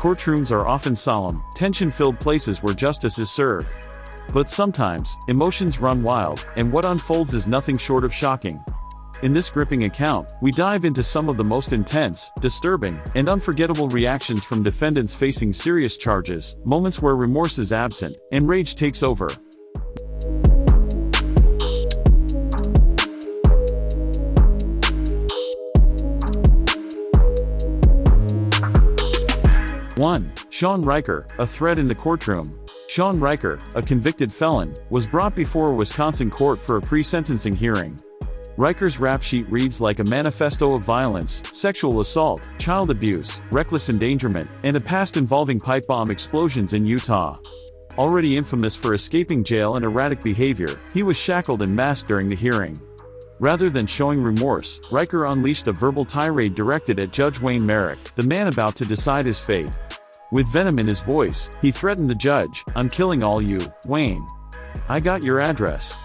Courtrooms are often solemn, tension-filled places where justice is served. But sometimes, emotions run wild, and what unfolds is nothing short of shocking. In this gripping account, we dive into some of the most intense, disturbing, and unforgettable reactions from defendants facing serious charges, moments where remorse is absent, and rage takes over. One. Shawn Riker, a threat in the courtroom. Shawn Riker, a convicted felon, was brought before a Wisconsin court for a pre-sentencing hearing. Riker's rap sheet reads like a manifesto of violence, sexual assault, child abuse, reckless endangerment, and a past involving pipe bomb explosions in Utah. Already infamous for escaping jail and erratic behavior, he was shackled and masked during the hearing. Rather than showing remorse, Riker unleashed a verbal tirade directed at Judge Wayne Merrick, the man about to decide his fate. With venom in his voice, he threatened the judge, "I'm killing all you, Wayne. I got your address."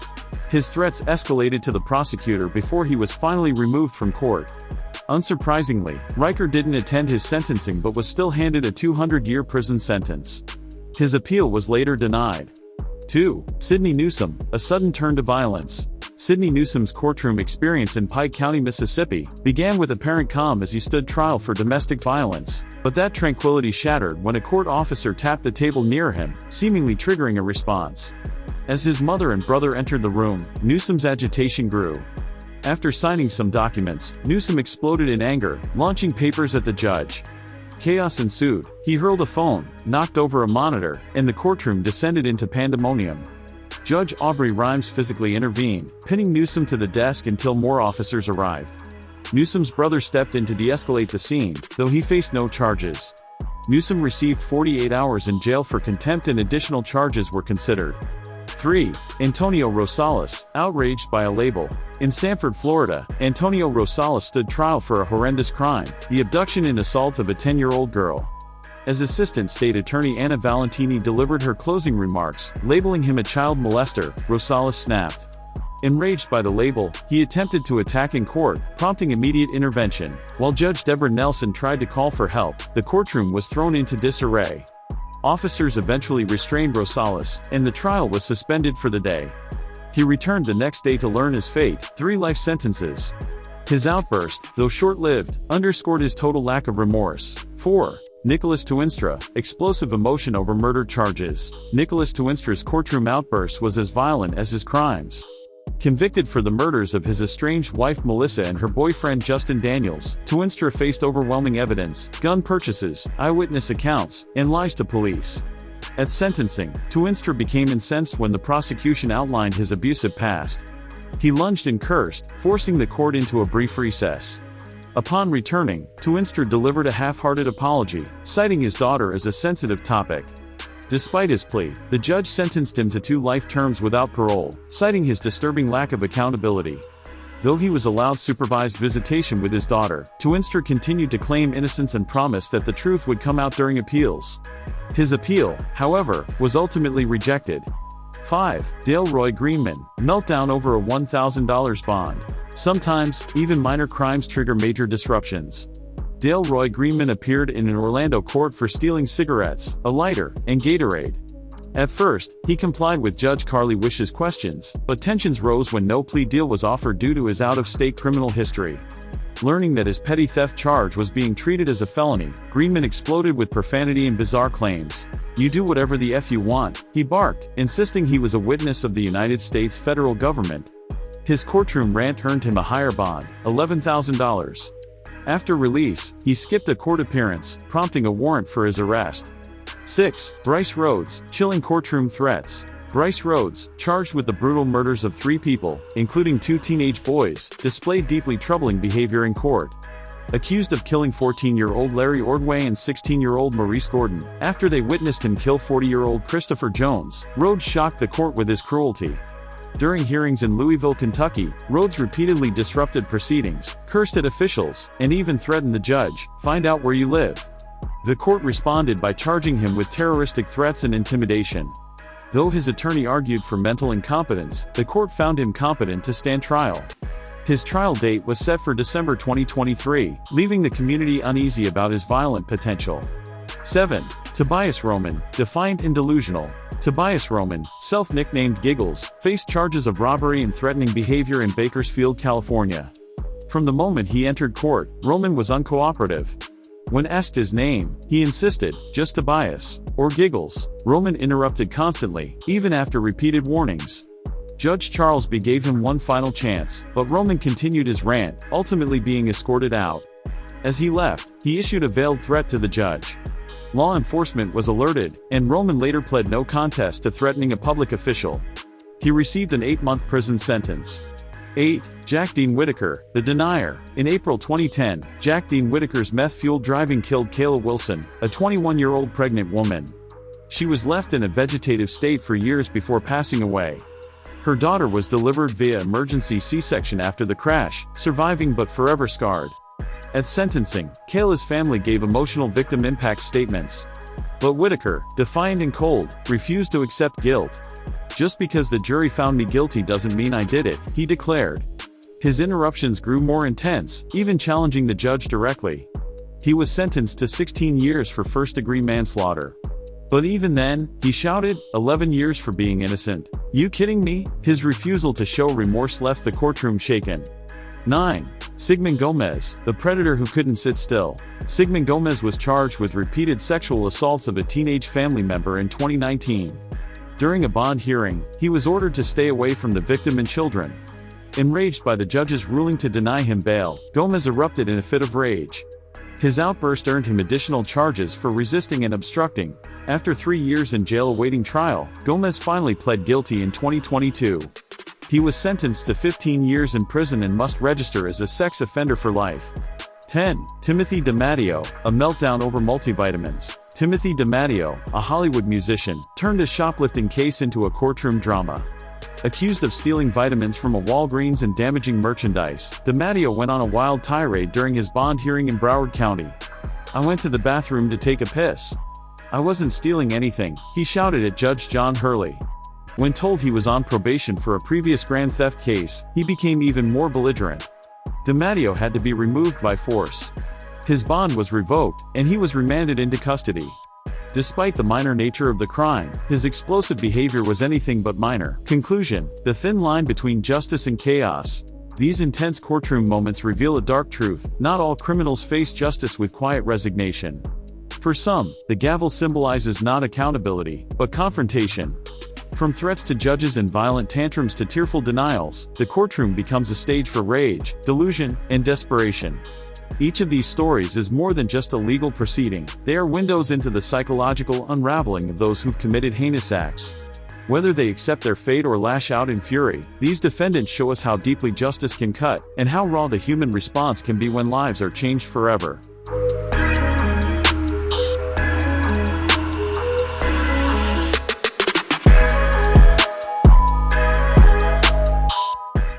His threats escalated to the prosecutor before he was finally removed from court. Unsurprisingly, Riker didn't attend his sentencing but was still handed a 200-year prison sentence. His appeal was later denied. 2. Sidney Nuome, a sudden turn to violence. Sidney Nuume's courtroom experience in Pike County, Mississippi, began with apparent calm as he stood trial for domestic violence, but that tranquility shattered when a court officer tapped the table near him, seemingly triggering a response. As his mother and brother entered the room, Nuume's agitation grew. After signing some documents, Nuome exploded in anger, launching papers at the judge. Chaos ensued. He hurled a phone, knocked over a monitor, and the courtroom descended into pandemonium. Judge Aubrey Rimes physically intervened, pinning Nuome to the desk until more officers arrived. Nuume's brother stepped in to de-escalate the scene, though he faced no charges. Nuome received 48 hours in jail for contempt and additional charges were considered. 3. Antonio Rosales, outraged by a label. In Sanford, Florida, Antonio Rosales stood trial for a horrendous crime, the abduction and assault of a 10-year-old girl. As Assistant State Attorney Anna Valentini delivered her closing remarks, labeling him a child molester, Rosales snapped. Enraged by the label, he attempted to attack in court, prompting immediate intervention. While Judge Deborah Nelson tried to call for help, the courtroom was thrown into disarray. Officers eventually restrained Rosales, and the trial was suspended for the day. He returned the next day to learn his fate, 3 life sentences. His outburst, though short-lived, underscored his total lack of remorse. 4. Nicholas Twinstra, explosive emotion over murder charges. Nicholas Twinstra's courtroom outburst was as violent as his crimes. Convicted for the murders of his estranged wife Melissa and her boyfriend Justin Daniels, Twinstra faced overwhelming evidence, gun purchases, eyewitness accounts, and lies to police. At sentencing, Twinstra became incensed when the prosecution outlined his abusive past. He lunged and cursed, forcing the court into a brief recess. Upon returning, Twinstra delivered a half-hearted apology, citing his daughter as a sensitive topic. Despite his plea, the judge sentenced him to 2 life terms without parole, citing his disturbing lack of accountability. Though he was allowed supervised visitation with his daughter, Twinstra continued to claim innocence and promised that the truth would come out during appeals. His appeal, however, was ultimately rejected. 5. Dale Roy Greenman, meltdown over a $1,000 bond. Sometimes, even minor crimes trigger major disruptions. Dale Roy Greenman appeared in an Orlando court for stealing cigarettes, a lighter, and Gatorade. At first, he complied with Judge Carly Wish's questions, but tensions rose when no plea deal was offered due to his out-of-state criminal history. Learning that his petty theft charge was being treated as a felony, Greenman exploded with profanity and bizarre claims. "You do whatever the F you want," he barked, insisting he was a witness of the United States federal government. His courtroom rant earned him a higher bond, $11,000. After release, he skipped a court appearance, prompting a warrant for his arrest. 6. Bryce Rhodes, chilling courtroom threats. Bryce Rhodes, charged with the brutal murders of 3 people, including 2 teenage boys, displayed deeply troubling behavior in court. Accused of killing 14-year-old Larry Ordway and 16-year-old Maurice Gordon, after they witnessed him kill 40-year-old Christopher Jones, Rhodes shocked the court with his cruelty. During hearings in Louisville, Kentucky, Rhodes repeatedly disrupted proceedings, cursed at officials, and even threatened the judge, "Find out where you live." The court responded by charging him with terroristic threats and intimidation. Though his attorney argued for mental incompetence, the court found him competent to stand trial. His trial date was set for December 2023, leaving the community uneasy about his violent potential. 7. Tobias Roman, defiant and delusional. Tobias Roman, self-nicknamed Giggles, faced charges of robbery and threatening behavior in Bakersfield, California. From the moment he entered court, Roman was uncooperative. When asked his name, he insisted, just Tobias, or Giggles. Roman interrupted constantly, even after repeated warnings. Judge Charles B. gave him one final chance, but Roman continued his rant, ultimately being escorted out. As he left, he issued a veiled threat to the judge. Law enforcement was alerted, and Roman later pled no contest to threatening a public official. He received an 8-month prison sentence. 8. Jack Dean Whitaker, the denier. In April 2010, Jack Dean Whitaker's meth-fueled driving killed Kayla Wilson, a 21-year-old pregnant woman. She was left in a vegetative state for years before passing away. Her daughter was delivered via emergency C-section after the crash, surviving but forever scarred. At sentencing, Kayla's family gave emotional victim impact statements. But Whitaker, defiant and cold, refused to accept guilt. "Just because the jury found me guilty doesn't mean I did it," he declared. His interruptions grew more intense, even challenging the judge directly. He was sentenced to 16 years for first-degree manslaughter. But even then, he shouted, 11 years for being innocent. You kidding me? His refusal to show remorse left the courtroom shaken. 9. Sigman Gomez, the predator who couldn't sit still. Sigman Gomez was charged with repeated sexual assaults of a teenage family member in 2019. During a bond hearing, he was ordered to stay away from the victim and children. Enraged by the judge's ruling to deny him bail, Gomez erupted in a fit of rage. His outburst earned him additional charges for resisting and obstructing. After 3 years in jail awaiting trial, Gomez finally pled guilty in 2022. He was sentenced to 15 years in prison and must register as a sex offender for life. 10. Timothy DiMatteo, a meltdown over multivitamins. Timothy DiMatteo, a Hollywood musician, turned a shoplifting case into a courtroom drama. Accused of stealing vitamins from a Walgreens and damaging merchandise, DiMatteo went on a wild tirade during his bond hearing in Broward County. "I went to the bathroom to take a piss. I wasn't stealing anything," he shouted at Judge John Hurley. When told he was on probation for a previous grand theft case, he became even more belligerent. DiMatteo had to be removed by force. His bond was revoked, and he was remanded into custody. Despite the minor nature of the crime, his explosive behavior was anything but minor. Conclusion: the thin line between justice and chaos. These intense courtroom moments reveal a dark truth: not all criminals face justice with quiet resignation. For some, the gavel symbolizes not accountability, but confrontation. From threats to judges and violent tantrums to tearful denials, the courtroom becomes a stage for rage, delusion, and desperation. Each of these stories is more than just a legal proceeding. They are windows into the psychological unraveling of those who've committed heinous acts. Whether they accept their fate or lash out in fury, these defendants show us how deeply justice can cut, and how raw the human response can be when lives are changed forever.